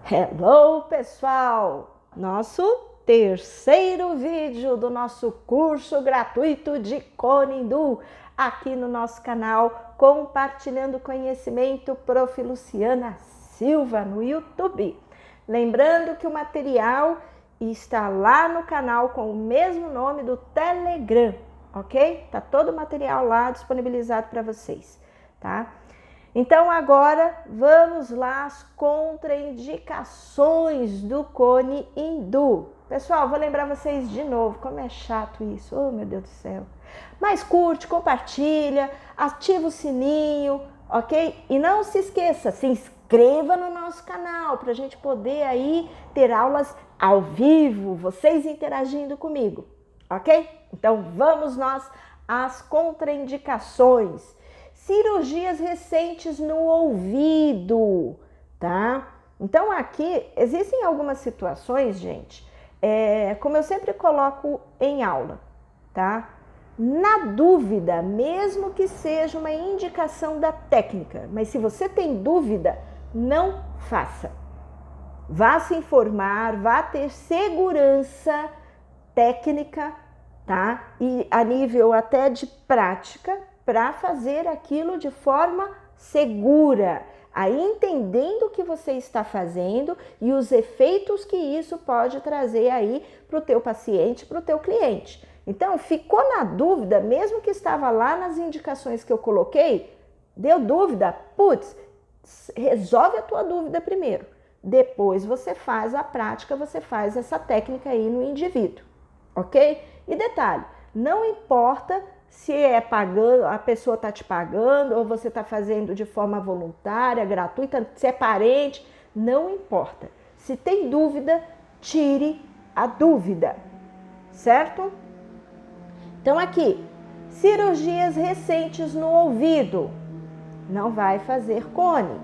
Hello, pessoal! Nosso terceiro vídeo do nosso curso gratuito de Cone Hindu aqui no nosso canal, compartilhando conhecimento, Prof. Luciana Silva no YouTube. Lembrando que o material está lá no canal com o mesmo nome do Telegram, ok? Tá todo o material lá disponibilizado para vocês, tá? Então agora vamos lá às contraindicações do Cone Hindu. Pessoal, vou lembrar vocês de novo, como é chato isso, oh meu Deus do céu. Mas curte, compartilha, ativa o sininho, ok? E não se esqueça, se inscreva no nosso canal para a gente poder aí ter aulas ao vivo, vocês interagindo comigo, ok? Então vamos nós às contraindicações. Cirurgias recentes no ouvido, tá? Então aqui existem algumas situações, gente, como eu sempre coloco em aula, tá? Na dúvida, mesmo que seja uma indicação da técnica, mas se você tem dúvida, não faça. Vá se informar, vá ter segurança técnica, tá? E a nível até de prática, para fazer aquilo de forma segura, aí entendendo o que você está fazendo e os efeitos que isso pode trazer aí para o teu paciente, para o teu cliente. Então, ficou na dúvida, mesmo que estava lá nas indicações que eu coloquei, deu dúvida, putz, resolve a tua dúvida primeiro. Depois você faz a prática, você faz essa técnica aí no indivíduo, ok? E detalhe, não importa se é pagando, a pessoa está te pagando ou você está fazendo de forma voluntária, gratuita, se é parente, não importa. Se tem dúvida, tire a dúvida, certo? Então aqui, cirurgias recentes no ouvido, não vai fazer cone,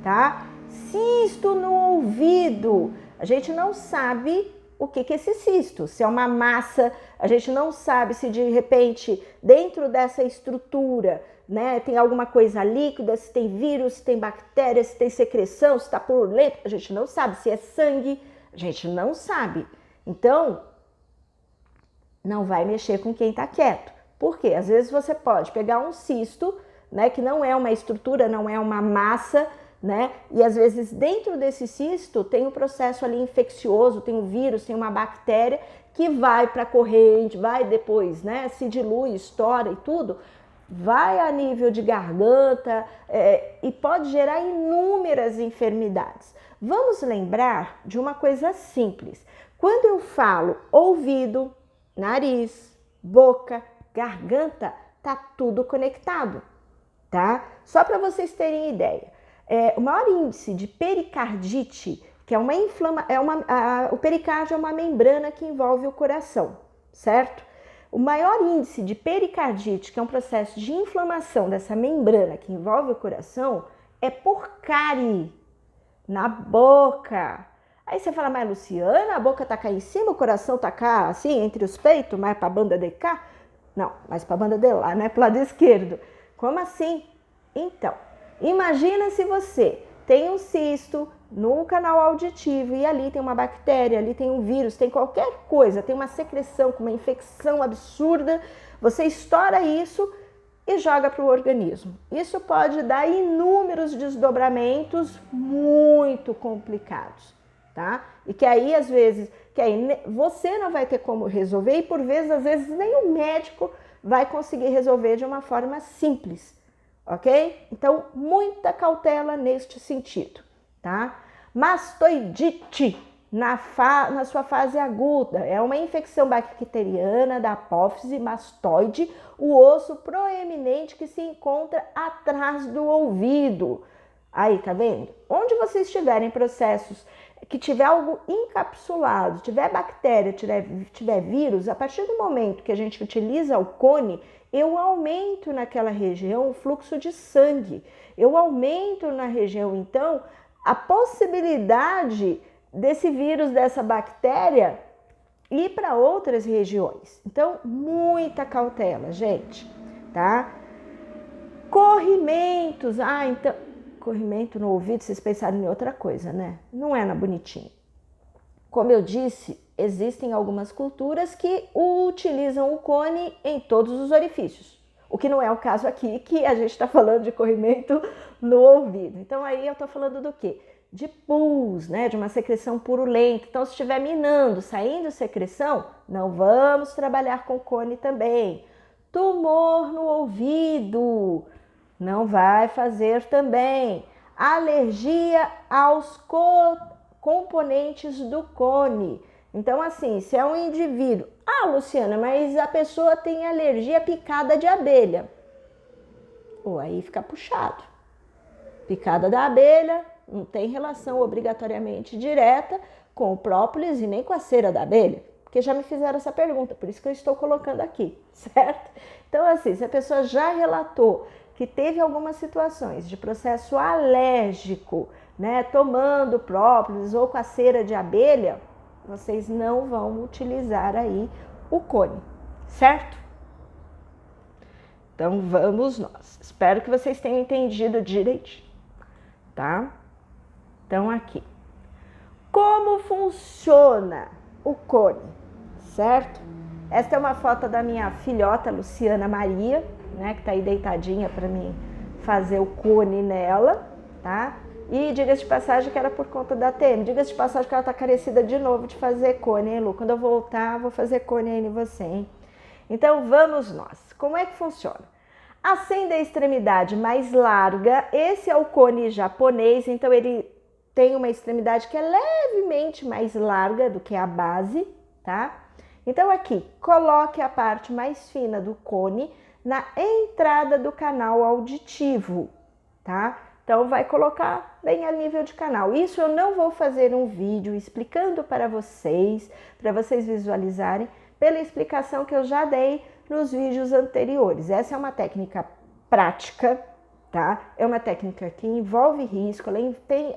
tá? Cisto no ouvido, a gente não sabe o que é esse cisto, se é uma massa, a gente não sabe se de repente dentro dessa estrutura, né, tem alguma coisa líquida, se tem vírus, se tem bactéria, se tem secreção, se está purulento, a gente não sabe, se é sangue, a gente não sabe. Então, não vai mexer com quem está quieto. Por quê? Às vezes você pode pegar um cisto, né, que não é uma estrutura, não é uma massa, né? E às vezes dentro desse cisto tem um processo ali infeccioso, tem um vírus, tem uma bactéria que vai para a corrente, vai depois, né? Se dilui, estoura e tudo, vai a nível de garganta e pode gerar inúmeras enfermidades. Vamos lembrar de uma coisa simples. Quando eu falo ouvido, nariz, boca, garganta, tá tudo conectado, tá? Só para vocês terem ideia. O maior índice de pericardite, que é uma inflamação, o pericárdio é uma membrana que envolve o coração, certo? O maior índice de pericardite, que é um processo de inflamação dessa membrana que envolve o coração, é por cárie na boca. Aí você fala, mas Luciana, a boca tá cá em cima, o coração tá cá, assim, entre os peitos, mais pra banda de cá? Não, mais pra banda de lá, né? Pro lado esquerdo. Como assim? Então, imagina se você tem um cisto no canal auditivo e ali tem uma bactéria, ali tem um vírus, tem qualquer coisa, tem uma secreção com uma infecção absurda, você estoura isso e joga para o organismo. Isso pode dar inúmeros desdobramentos muito complicados, tá? E que aí às vezes, você não vai ter como resolver e por vezes, às vezes nem o médico vai conseguir resolver de uma forma simples. Ok? Então, muita cautela neste sentido, tá? Mastoidite, na sua fase aguda, é uma infecção bacteriana da apófise mastoide, o osso proeminente que se encontra atrás do ouvido. Aí, tá vendo? Onde vocês tiverem processos que tiver algo encapsulado, tiver bactéria, tiver vírus, a partir do momento que a gente utiliza o cone, eu aumento naquela região o fluxo de sangue. Eu aumento na região, então, a possibilidade desse vírus, dessa bactéria, ir para outras regiões. Então, muita cautela, gente, tá? Corrimentos. Então, corrimento no ouvido, vocês pensaram em outra coisa, né? Não é na bonitinho. Como eu disse, existem algumas culturas que utilizam o cone em todos os orifícios. O que não é o caso aqui, que a gente está falando de corrimento no ouvido. Então aí eu estou falando do quê? De pus, né? De uma secreção purulenta. Então se estiver minando, saindo secreção, não vamos trabalhar com cone também. Tumor no ouvido, não vai fazer também. Alergia aos componentes do cone. Então, assim, se é um indivíduo... Ah, Luciana, mas a pessoa tem alergia à picada de abelha. Ou aí fica puxado. Picada da abelha não tem relação obrigatoriamente direta com o própolis e nem com a cera da abelha. Porque já me fizeram essa pergunta, por isso que eu estou colocando aqui, certo? Então, assim, se a pessoa já relatou que teve algumas situações de processo alérgico, né, tomando própolis ou com a cera de abelha, vocês não vão utilizar aí o cone, certo? Então vamos nós. Espero que vocês tenham entendido direitinho, tá? Então aqui. Como funciona o cone, certo? Esta é uma foto da minha filhota Luciana Maria, né, que tá aí deitadinha para mim fazer o cone nela, tá? E diga-se de passagem que era por conta da TM. Diga-se de passagem que ela tá carecida de novo de fazer cone, hein, Lu? Quando eu voltar, vou fazer cone aí em você, hein? Então, vamos nós. Como é que funciona? Acende a extremidade mais larga. Esse é o cone japonês, então ele tem uma extremidade que é levemente mais larga do que a base, tá? Então, aqui, coloque a parte mais fina do cone na entrada do canal auditivo, tá? Então, vai colocar bem a nível de canal. Isso eu não vou fazer um vídeo explicando para vocês visualizarem, pela explicação que eu já dei nos vídeos anteriores. Essa é uma técnica prática, tá? É uma técnica que envolve risco,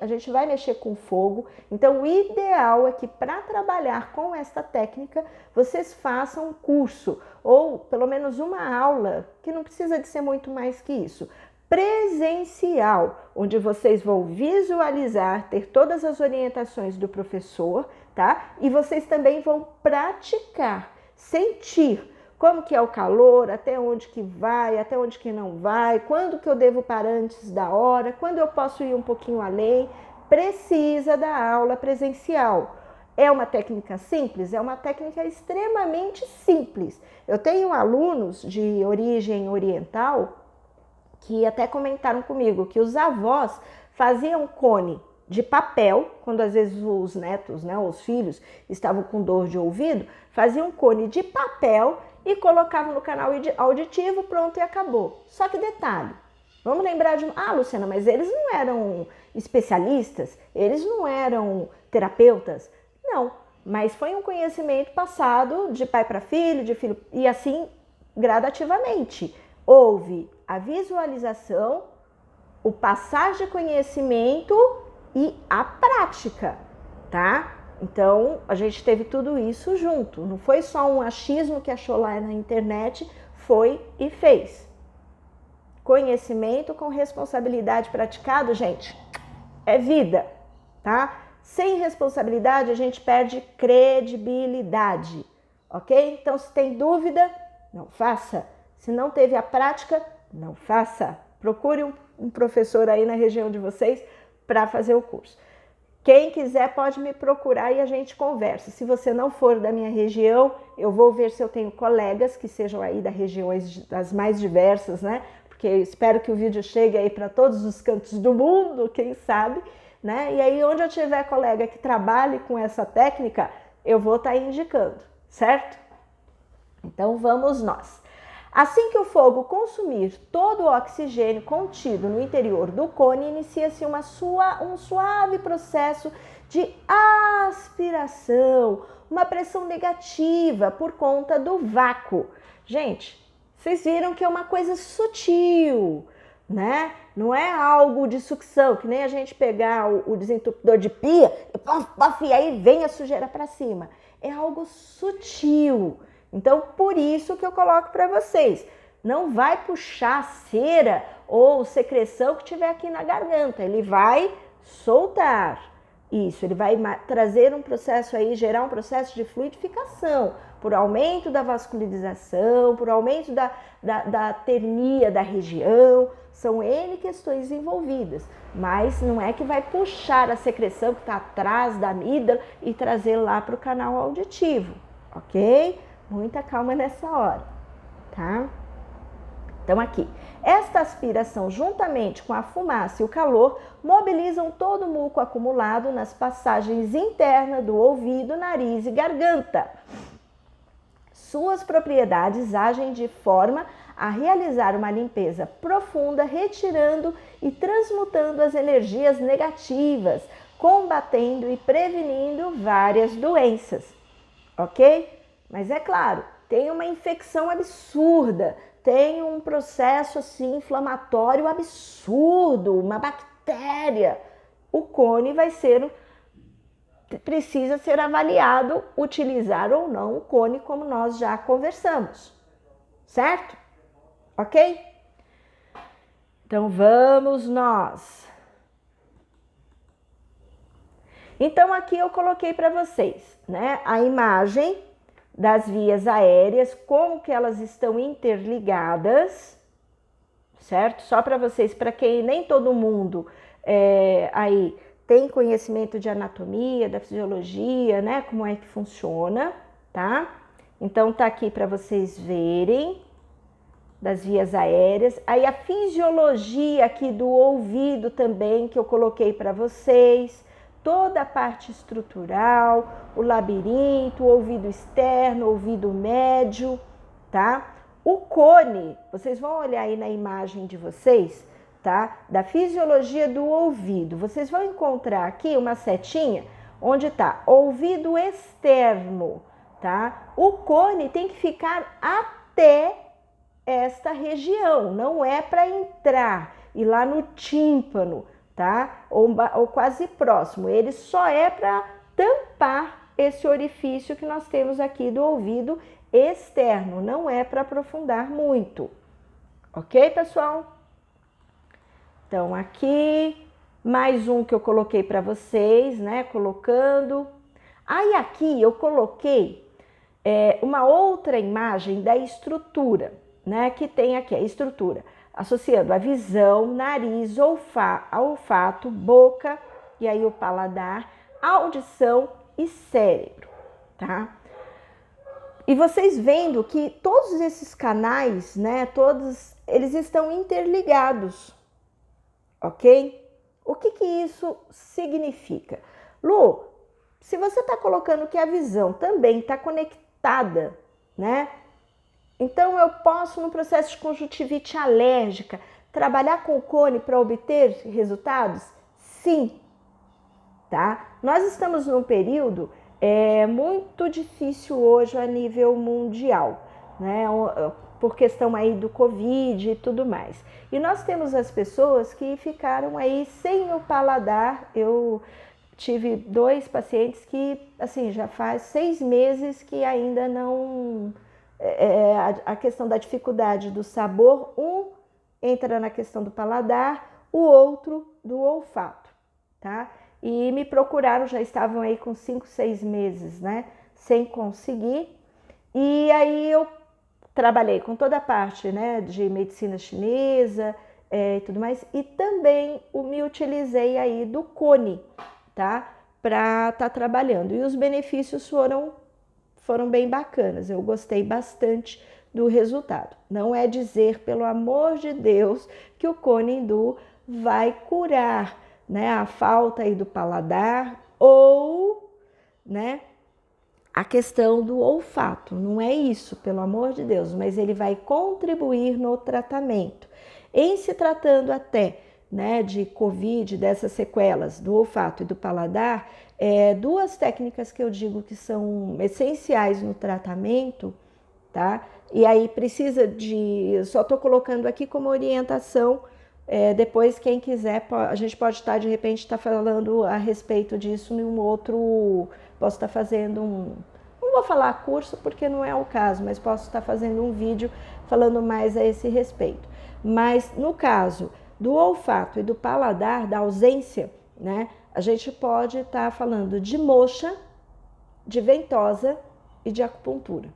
a gente vai mexer com fogo. Então, o ideal é que para trabalhar com esta técnica, vocês façam um curso, ou pelo menos uma aula, que não precisa de ser muito mais que isso, presencial, onde vocês vão visualizar, ter todas as orientações do professor, tá? E vocês também vão praticar, sentir como que é o calor, até onde que vai, até onde que não vai, quando que eu devo parar antes da hora, quando eu posso ir um pouquinho além. Precisa da aula presencial. É uma técnica simples? É uma técnica extremamente simples. Eu tenho alunos de origem oriental que até comentaram comigo que os avós faziam cone de papel, quando às vezes os netos, né, os filhos, estavam com dor de ouvido, faziam cone de papel e colocavam no canal auditivo, pronto, e acabou. Só que detalhe, vamos lembrar de... Ah, Luciana, mas eles não eram especialistas? Eles não eram terapeutas? Não, mas foi um conhecimento passado de pai para filho, de filho, e assim gradativamente. Houve a visualização, o passar de conhecimento e a prática, tá? Então, a gente teve tudo isso junto. Não foi só um achismo que achou lá na internet, foi e fez. Conhecimento com responsabilidade praticado, gente, é vida, tá? Sem responsabilidade, a gente perde credibilidade, ok? Então, se tem dúvida, não faça. Se não teve a prática, não faça. Procure um professor aí na região de vocês para fazer o curso. Quem quiser pode me procurar e a gente conversa. Se você não for da minha região, eu vou ver se eu tenho colegas que sejam aí das regiões das mais diversas, né? Porque eu espero que o vídeo chegue aí para todos os cantos do mundo, quem sabe, né? E aí onde eu tiver colega que trabalhe com essa técnica, eu vou estar indicando, certo? Então vamos nós. Assim que o fogo consumir todo o oxigênio contido no interior do cone, inicia-se um suave processo de aspiração, uma pressão negativa por conta do vácuo. Gente, vocês viram que é uma coisa sutil, né? Não é algo de sucção, que nem a gente pegar o desentupidor de pia e aí vem a sujeira para cima. É algo sutil. Então, por isso que eu coloco para vocês, não vai puxar cera ou secreção que tiver aqui na garganta, ele vai soltar. Isso, ele vai trazer um processo aí, gerar um processo de fluidificação, por aumento da vascularização, por aumento da termia da região, são N questões envolvidas, mas não é que vai puxar a secreção que está atrás da amígdala e trazer lá para o canal auditivo, ok? Muita calma nessa hora, tá? Então aqui, esta aspiração juntamente com a fumaça e o calor mobilizam todo o muco acumulado nas passagens internas do ouvido, nariz e garganta. Suas propriedades agem de forma a realizar uma limpeza profunda, retirando e transmutando as energias negativas, combatendo e prevenindo várias doenças, ok? Mas é claro, tem uma infecção absurda, tem um processo assim inflamatório absurdo, uma bactéria. O cone precisa ser avaliado, utilizar ou não o cone, como nós já conversamos, certo? Ok? Então vamos nós. Então aqui eu coloquei para vocês, né, a imagem das vias aéreas, como que elas estão interligadas, certo? Só para vocês, para quem nem todo mundo aí tem conhecimento de anatomia, da fisiologia, né? Como é que funciona, tá? Então tá aqui para vocês verem das vias aéreas. Aí a fisiologia aqui do ouvido também, que eu coloquei para vocês. Toda a parte estrutural, o labirinto, o ouvido externo, o ouvido médio, tá? O cone, vocês vão olhar aí na imagem de vocês, tá? Da fisiologia do ouvido. Vocês vão encontrar aqui uma setinha onde tá ouvido externo, tá? O cone tem que ficar até esta região, não é para entrar e lá no tímpano, tá? Ou quase próximo, ele só é para tampar esse orifício que nós temos aqui do ouvido externo, não é para aprofundar muito, ok, pessoal? Então aqui, mais um que eu coloquei para vocês, né, colocando. Aí aqui eu coloquei uma outra imagem da estrutura, né, que tem aqui a estrutura, associando a visão, nariz, olfato, boca, e aí o paladar, audição e cérebro, tá? E vocês vendo que todos esses canais, né, todos eles estão interligados, ok? O que isso significa? Lu, se você está colocando que a visão também está conectada, né? Então, eu posso, no processo de conjuntivite alérgica, trabalhar com o cone para obter resultados? Sim, tá? Nós estamos num período muito difícil hoje a nível mundial, né? Por questão aí do Covid e tudo mais. E nós temos as pessoas que ficaram aí sem o paladar. Eu tive 2 pacientes que, assim, já faz 6 meses que ainda não... a questão da dificuldade do sabor, um entra na questão do paladar, o outro do olfato, tá? E me procuraram, já estavam aí com 5, 6 meses, né? Sem conseguir. E aí eu trabalhei com toda a parte, né, de medicina chinesa e tudo mais. E também me utilizei aí do cone, tá? Para estar trabalhando. E os benefícios foram bem bacanas, eu gostei bastante do resultado. Não é dizer, pelo amor de Deus, que o cone hindu vai curar, né, a falta aí do paladar ou, né, a questão do olfato. Não é isso, pelo amor de Deus, mas ele vai contribuir no tratamento. Em se tratando até, né, de Covid, dessas sequelas do olfato e do paladar, 2 técnicas que eu digo que são essenciais no tratamento, tá? E aí precisa eu só tô colocando aqui como orientação, depois quem quiser, a gente pode estar, de repente, falando a respeito disso em um outro, posso estar fazendo vou falar curso porque não é o caso, mas posso estar fazendo um vídeo falando mais a esse respeito. Mas no caso do olfato e do paladar, da ausência, né, a gente pode estar falando de moxa, de ventosa e de acupuntura,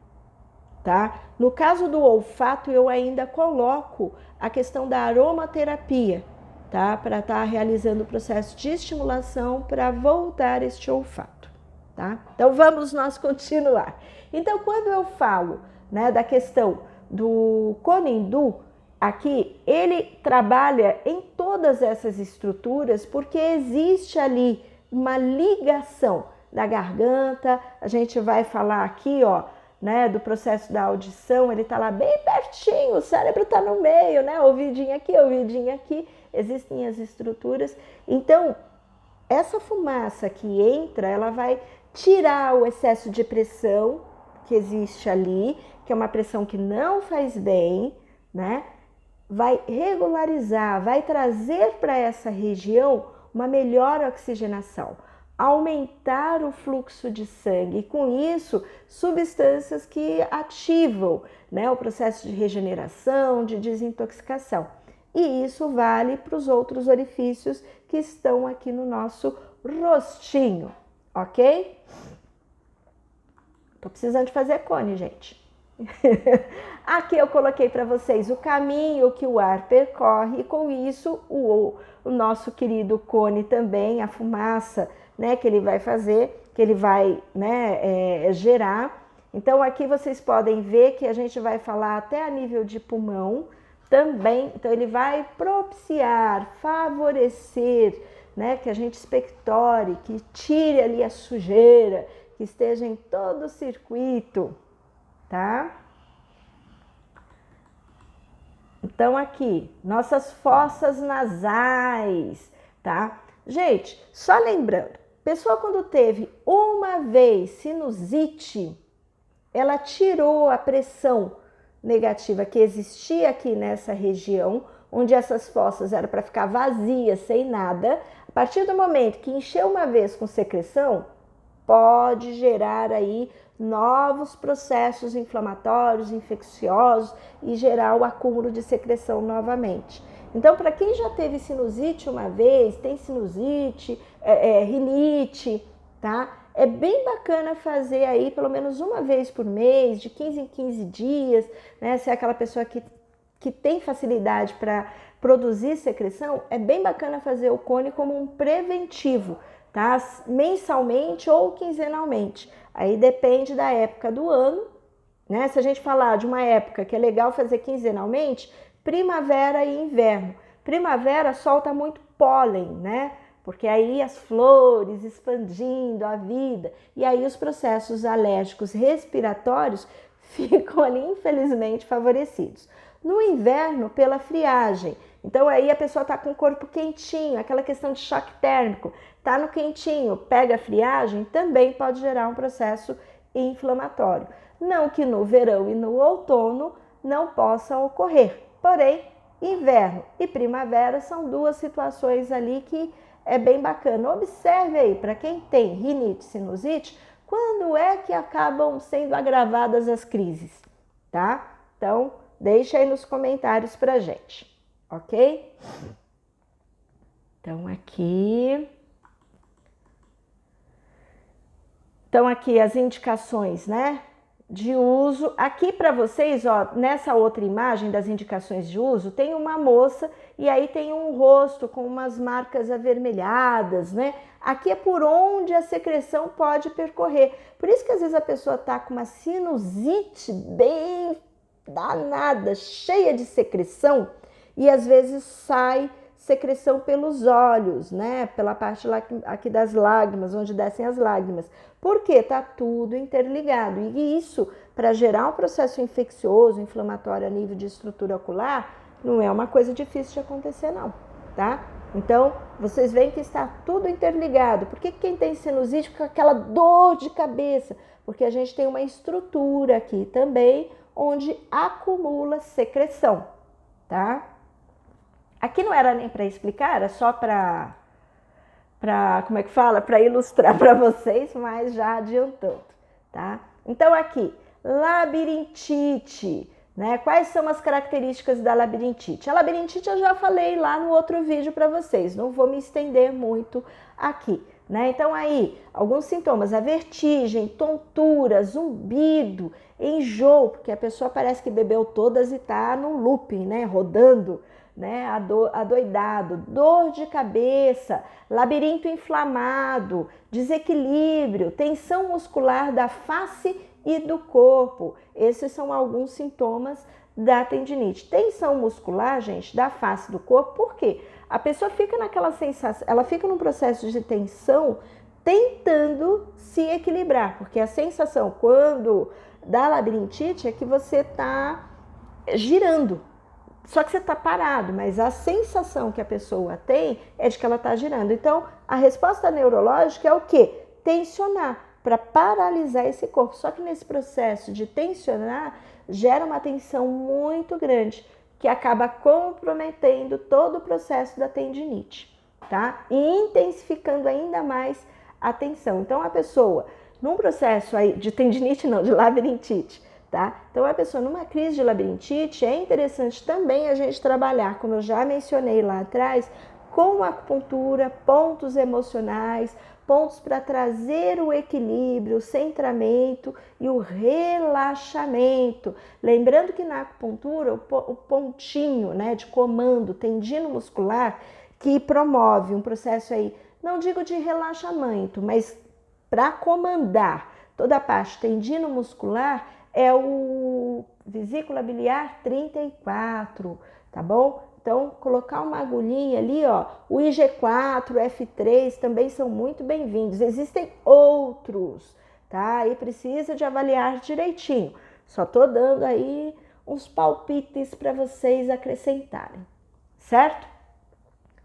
tá? No caso do olfato, eu ainda coloco a questão da aromaterapia, tá? Para estar realizando o processo de estimulação para voltar este olfato, tá? Então vamos nós continuar. Então, quando eu falo, né, da questão do Kone Hindu, aqui ele trabalha em todas essas estruturas porque existe ali uma ligação da garganta. A gente vai falar aqui, ó, né, do processo da audição, ele tá lá bem pertinho, o cérebro tá no meio, né, ouvidinho aqui, existem as estruturas. Então, essa fumaça que entra, ela vai tirar o excesso de pressão que existe ali, que é uma pressão que não faz bem, né? Vai regularizar, vai trazer para essa região uma melhor oxigenação, aumentar o fluxo de sangue e com isso substâncias que ativam, né, o processo de regeneração, de desintoxicação. E isso vale para os outros orifícios que estão aqui no nosso rostinho, ok? Tô precisando de fazer cone, gente. Aqui eu coloquei para vocês o caminho que o ar percorre e com isso o nosso querido cone também, a fumaça, né, que ele vai fazer, que ele vai, né, gerar. Então aqui vocês podem ver que a gente vai falar até a nível de pulmão também. Então ele vai propiciar, favorecer, né, que a gente expectore, que tire ali a sujeira, que esteja em todo o circuito, tá? Então aqui, nossas fossas nasais, tá? Gente, só lembrando, pessoa quando teve uma vez sinusite, ela tirou a pressão negativa que existia aqui nessa região, onde essas fossas eram para ficar vazias, sem nada. A partir do momento que encheu uma vez com secreção, pode gerar aí novos processos inflamatórios, infecciosos e gerar o acúmulo de secreção novamente. Então, para quem já teve sinusite uma vez, tem sinusite, rinite, tá? É bem bacana fazer aí pelo menos uma vez por mês, de 15 em 15 dias, né? Se é aquela pessoa que tem facilidade para produzir secreção, é bem bacana fazer o cone como um preventivo, tá? Mensalmente ou quinzenalmente. Aí depende da época do ano, né? Se a gente falar de uma época que é legal fazer quinzenalmente, primavera e inverno. Primavera solta muito pólen, né? Porque aí as flores expandindo a vida e aí os processos alérgicos respiratórios ficam ali infelizmente favorecidos. No inverno, pela friagem. Então aí a pessoa está com o corpo quentinho, aquela questão de choque térmico, tá no quentinho, pega a friagem, também pode gerar um processo inflamatório. Não que no verão e no outono não possa ocorrer, porém inverno e primavera são duas situações ali que é bem bacana. Observe aí, para quem tem rinite, sinusite, quando é que acabam sendo agravadas as crises, tá? Então, deixa aí nos comentários pra gente, ok? Então, aqui as indicações, né, de uso. Aqui para vocês, ó, nessa outra imagem das indicações de uso, tem uma moça e aí tem um rosto com umas marcas avermelhadas, né? Aqui é por onde a secreção pode percorrer. Por isso que às vezes a pessoa tá com uma sinusite bem danada, cheia de secreção e às vezes sai secreção pelos olhos, né? Pela parte lá aqui das lágrimas, onde descem as lágrimas. Porque tá tudo interligado. E isso, para gerar um processo infeccioso, inflamatório a nível de estrutura ocular, não é uma coisa difícil de acontecer, não, tá? Então, vocês veem que está tudo interligado. Por que quem tem sinusite fica com aquela dor de cabeça? Porque a gente tem uma estrutura aqui também, onde acumula secreção, tá? Aqui não era nem para explicar, era só para como é que fala? Para ilustrar para vocês, mas já adiantando, tá? Então aqui, labirintite, né? Quais são as características da labirintite? A labirintite eu já falei lá no outro vídeo para vocês, não vou me estender muito aqui, né? Então aí, alguns sintomas, a vertigem, tontura, zumbido, enjoo, porque a pessoa parece que bebeu todas e tá no looping, né? Rodando, né? Adoidado, dor de cabeça, labirinto inflamado, desequilíbrio, tensão muscular da face e do corpo. Esses são alguns sintomas da tendinite. Tensão muscular, gente, da face do corpo, por quê? A pessoa fica naquela sensação, ela fica num processo de tensão tentando se equilibrar, porque a sensação quando dá labirintite é que você está girando, só que você está parado, mas a sensação que a pessoa tem é de que ela está girando. Então, a resposta neurológica é o quê? Tensionar, para paralisar esse corpo. Só que nesse processo de tensionar, gera uma tensão muito grande, que acaba comprometendo todo o processo da tendinite, tá? E intensificando ainda mais a tensão. Então, a pessoa, num processo aí de tendinite, não, de labirintite, tá? Então, a pessoa numa crise de labirintite, é interessante também a gente trabalhar, como eu já mencionei lá atrás, com acupuntura, pontos emocionais, pontos para trazer o equilíbrio, o centramento e o relaxamento. Lembrando que na acupuntura, o pontinho, né, de comando, tendino muscular, que promove um processo aí, não digo de relaxamento, mas para comandar toda a parte tendino muscular, é o vesícula biliar 34, tá bom? Então, colocar uma agulhinha ali, ó, o IG4, o F3 também são muito bem-vindos. Existem outros, tá? E precisa de avaliar direitinho. Só tô dando aí uns palpites para vocês acrescentarem, certo?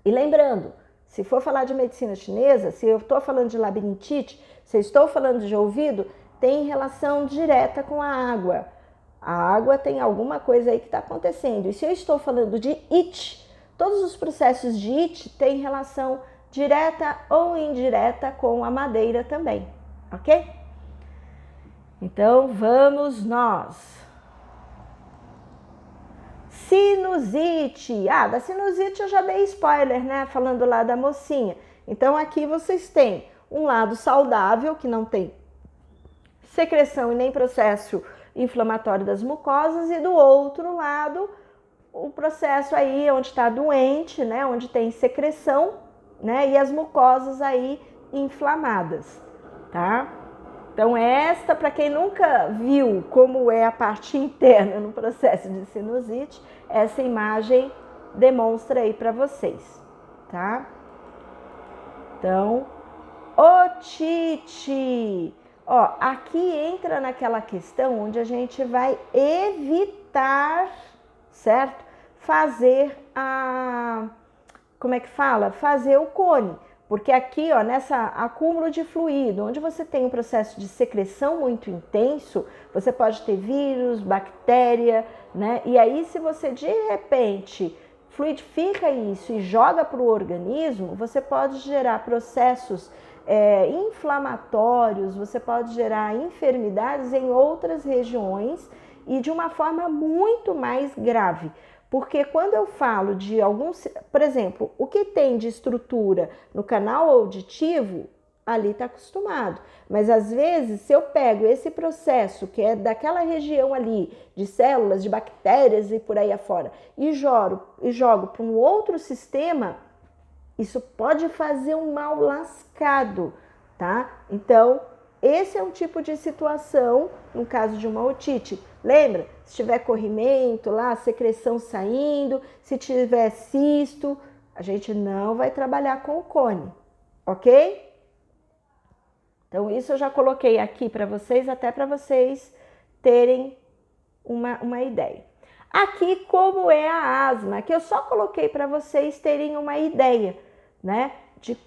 E lembrando, se for falar de medicina chinesa, se eu tô falando de labirintite, se eu estou falando de ouvido, tem relação direta com a água. A água tem alguma coisa aí que está acontecendo. E se eu estou falando de it, todos os processos de it têm relação direta ou indireta com a madeira também, ok? Então, vamos nós. Sinusite. Da sinusite eu já dei spoiler, né? Falando lá da mocinha. Então, aqui vocês têm um lado saudável, que não tem secreção e nem processo inflamatório das mucosas, e do outro lado o processo aí onde está doente, né, onde tem secreção, né, e as mucosas aí inflamadas, tá? Então esta, para quem nunca viu como é a parte interna no processo de sinusite, essa imagem demonstra aí para vocês, tá? Então, otite. Ó, aqui entra naquela questão onde a gente vai evitar, certo? Fazer fazer o cone. Porque aqui, ó, nessa acúmulo de fluido, onde você tem um processo de secreção muito intenso, você pode ter vírus, bactéria, né? E aí, se você de repente fluidifica isso e joga para o organismo, você pode gerar processos inflamatórios, você pode gerar enfermidades em outras regiões e de uma forma muito mais grave. Porque quando eu falo de alguns, por exemplo, o que tem de estrutura no canal auditivo, ali está acostumado. Mas às vezes, se eu pego esse processo que é daquela região ali, de células, de bactérias e por aí afora, e jogo para um outro sistema, isso pode fazer um mal lascado, tá? Então, esse é um tipo de situação, no caso de uma otite. Lembra? Se tiver corrimento lá, secreção saindo, se tiver cisto, a gente não vai trabalhar com o cone, ok? Então, isso eu já coloquei aqui para vocês, até para vocês terem uma ideia. Aqui, como é a asma, que eu só coloquei para vocês terem uma ideia, né? De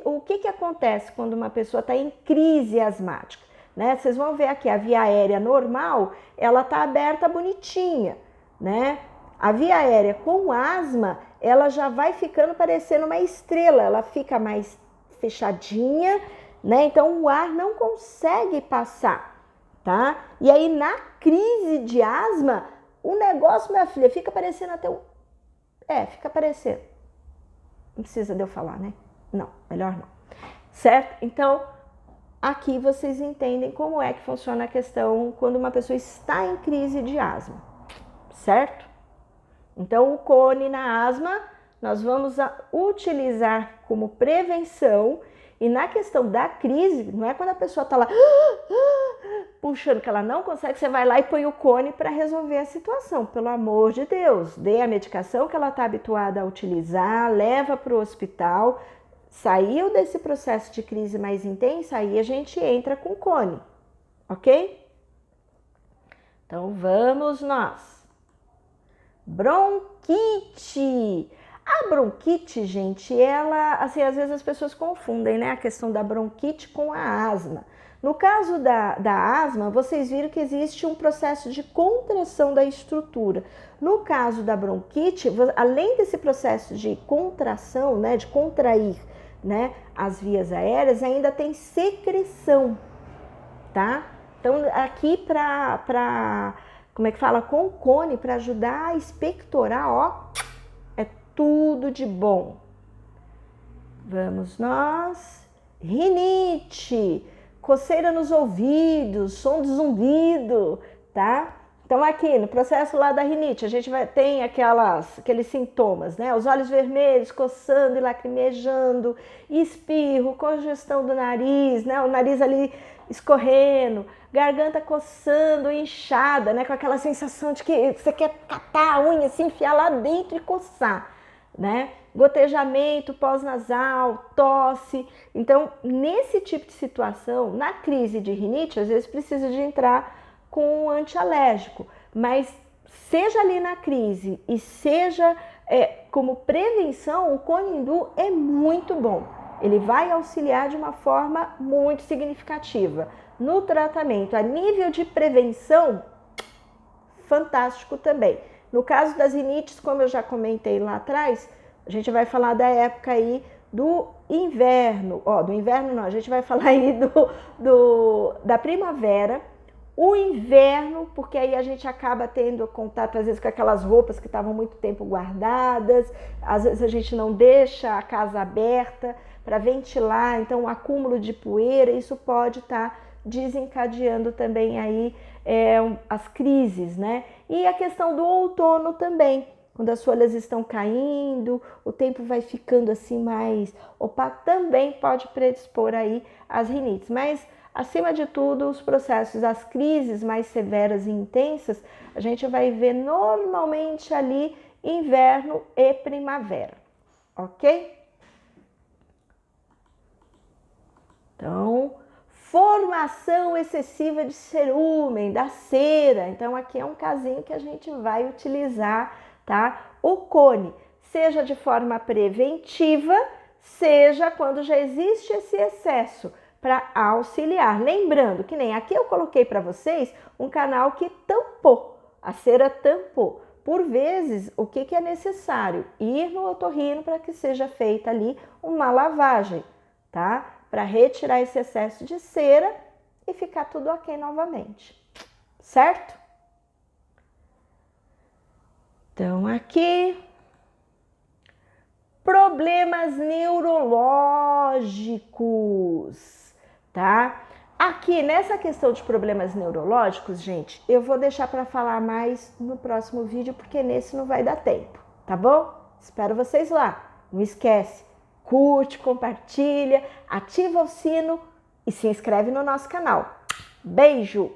o que acontece quando uma pessoa está em crise asmática, né? Vocês vão ver aqui a via aérea normal, ela tá aberta bonitinha, né? A via aérea com asma, ela já vai ficando parecendo uma estrela, ela fica mais fechadinha, né? Então o ar não consegue passar, tá? E aí na crise de asma, o negócio, minha filha, fica parecendo até um... fica parecendo. Não precisa de eu falar, né? Não, melhor não. Certo? Então, aqui vocês entendem como é que funciona a questão quando uma pessoa está em crise de asma, certo? Então, o cone na asma, nós vamos utilizar como prevenção. E na questão da crise, não é quando a pessoa está lá puxando que ela não consegue, você vai lá e põe o cone para resolver a situação. Pelo amor de Deus, dê a medicação que ela está habituada a utilizar, leva para o hospital. Saiu desse processo de crise mais intensa, aí a gente entra com cone, ok? Então vamos nós. Bronquite. A bronquite, gente, ela, assim, às vezes as pessoas confundem, né, a questão da bronquite com a asma. No caso da asma, vocês viram que existe um processo de contração da estrutura. No caso da bronquite, além desse processo de contração, né, de contrair, né, as vias aéreas, ainda tem secreção, tá? Então, aqui como é que fala? Com o cone, para ajudar a expectorar, ó, é tudo de bom. Vamos nós. Rinite, coceira nos ouvidos, som de zumbido, tá? Então aqui no processo lá da rinite, a gente tem aqueles sintomas, né? Os olhos vermelhos, coçando e lacrimejando, espirro, congestão do nariz, né? O nariz ali escorrendo, garganta coçando, inchada, né? Com aquela sensação de que você quer catar a unha, assim, enfiar lá dentro e coçar, né? Gotejamento pós-nasal, tosse. Então, nesse tipo de situação, na crise de rinite, às vezes precisa de entrar com um antialérgico, mas seja ali na crise e seja como prevenção, o Conindu é muito bom. Ele vai auxiliar de uma forma muito significativa no tratamento. A nível de prevenção, fantástico também. No caso das rinites, como eu já comentei lá atrás, a gente vai falar da época aí do inverno. Do inverno não, a gente vai falar aí da primavera. O inverno, porque aí a gente acaba tendo contato às vezes com aquelas roupas que estavam muito tempo guardadas, às vezes a gente não deixa a casa aberta para ventilar, então o acúmulo de poeira, isso pode estar desencadeando também aí as crises, né? E a questão do outono também, quando as folhas estão caindo, o tempo vai ficando assim mais opaco, também pode predispor aí as rinites, mas acima de tudo, os processos, as crises mais severas e intensas, a gente vai ver normalmente ali inverno e primavera, ok? Então, formação excessiva de cerúmen, da cera. Então, aqui é um casinho que a gente vai utilizar, tá? O cone, seja de forma preventiva, seja quando já existe esse excesso, para auxiliar. Lembrando que nem aqui eu coloquei para vocês um canal que tampou, a cera tampou. Por vezes, o que é necessário? Ir no otorrino para que seja feita ali uma lavagem, tá? Para retirar esse excesso de cera e ficar tudo ok novamente, certo? Então, aqui... problemas neurológicos, tá? Aqui, nessa questão de problemas neurológicos, gente, eu vou deixar para falar mais no próximo vídeo, porque nesse não vai dar tempo, tá bom? Espero vocês lá. Não esquece, curte, compartilha, ativa o sino e se inscreve no nosso canal. Beijo!